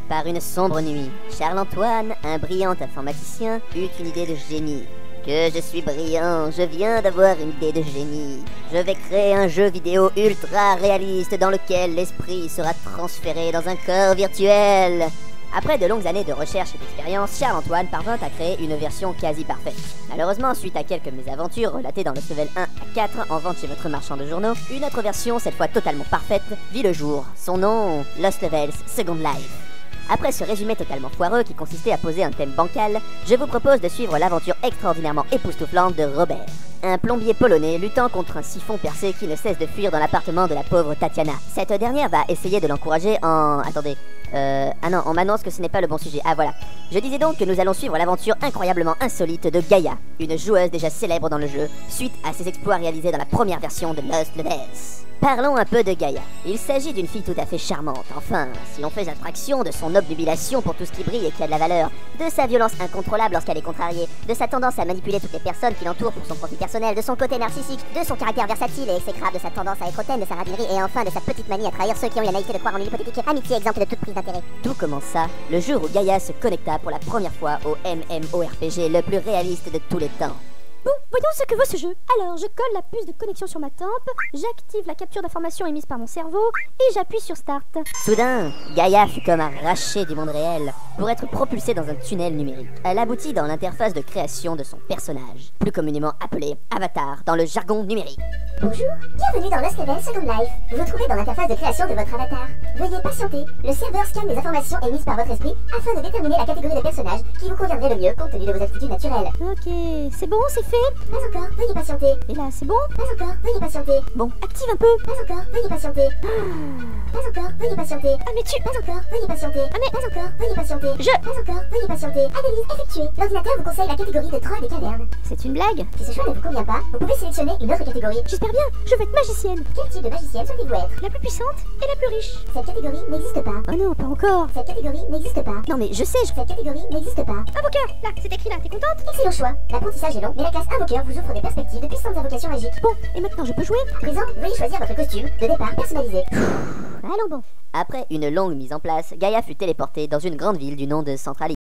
Par une sombre nuit, Charles-Antoine, un brillant informaticien, eut une idée de génie. Que je suis brillant, je viens d'avoir une idée de génie. Je vais créer un jeu vidéo ultra réaliste dans lequel l'esprit sera transféré dans un corps virtuel. Après de longues années de recherche et d'expérience, Charles-Antoine parvint à créer une version quasi parfaite. Malheureusement, suite à quelques mésaventures relatées dans Lost Level 1 à 4 en vente chez votre marchand de journaux, une autre version, cette fois totalement parfaite, vit le jour. Son nom, Lost Levels Second Life. Après ce résumé totalement foireux qui consistait à poser un thème bancal, je vous propose de suivre l'aventure extraordinairement époustouflante de Robert, un plombier polonais luttant contre un siphon percé qui ne cesse de fuir dans l'appartement de la pauvre Tatiana. Cette dernière va essayer de l'encourager en... Attendez... Ah non, on m'annonce que ce n'est pas le bon sujet. Ah voilà. Je disais donc que nous allons suivre l'aventure incroyablement insolite de Gaïa, une joueuse déjà célèbre dans le jeu, suite à ses exploits réalisés dans la première version de Lost Levels. Parlons un peu de Gaïa. Il s'agit d'une fille tout à fait charmante, enfin, si l'on fait abstraction de son obnubilation pour tout ce qui brille et qui a de la valeur, de sa violence incontrôlable lorsqu'elle est contrariée, de sa tendance à manipuler toutes les personnes qui l'entourent pour son profit personnel, de son côté narcissique, de son caractère versatile et exécrable, de sa tendance à être hautaine, de sa ravinerie et enfin de sa petite manie à trahir ceux qui ont eu la naïveté de croire en une hypothétique amitié exempte de toute prise d'intérêt. Tout commença le jour où Gaïa se connecta pour la première fois au MMORPG le plus réaliste de tous les temps. Bon, voyons ce que vaut ce jeu. Alors, je colle la puce de connexion sur ma tempe, j'active la capture d'information émise par mon cerveau et j'appuie sur Start. Soudain, Gaïa fut comme arrachée du monde réel pour être propulsée dans un tunnel numérique. Elle aboutit dans l'interface de création de son personnage, plus communément appelé Avatar dans le jargon numérique. Bonjour, bienvenue dans Lost Level Second Life. Vous vous trouvez dans l'interface de création de votre avatar. Veuillez patienter, le serveur scanne les informations émises par votre esprit afin de déterminer la catégorie de personnage qui vous conviendrait le mieux compte tenu de vos aptitudes naturelles. Ok, c'est bon, c'est fait. Pas encore, veuillez patienter. Et là, c'est bon. Pas encore, veuillez patienter. Bon, active un peu. Pas encore, veuillez patienter. Pas encore, veuillez patienter. Ah mais tu... Pas encore, veuillez patienter. Ah mais... Pas encore, veuillez patienter. Pas encore, veuillez patienter. Analyse effectuée. L'ordinateur vous conseille la catégorie de troll des cavernes. C'est une blague? Si ce choix ne vous convient pas, vous pouvez sélectionner une autre catégorie. J'espère bien, je vais être magicienne. Quel type de magicienne souhaitez-vous être? La plus puissante et la plus riche. Cette catégorie n'existe pas. Oh non, pas encore. Cette catégorie n'existe pas. Non mais je sais, Cette catégorie n'existe pas. Invoqueur, là, c'est écrit là, t'es contente? Excellent choix. L'apprentissage est long, mais la classe invoqueur vous offre des perspectives de puissantes invocations magiques. Bon, et maintenant je peux jouer? À présent, veuillez choisir votre costume de départ personnalisé. Allons bon. Après une longue mise en place, Gaïa fut téléportée dans une grande ville du nom de Centralia.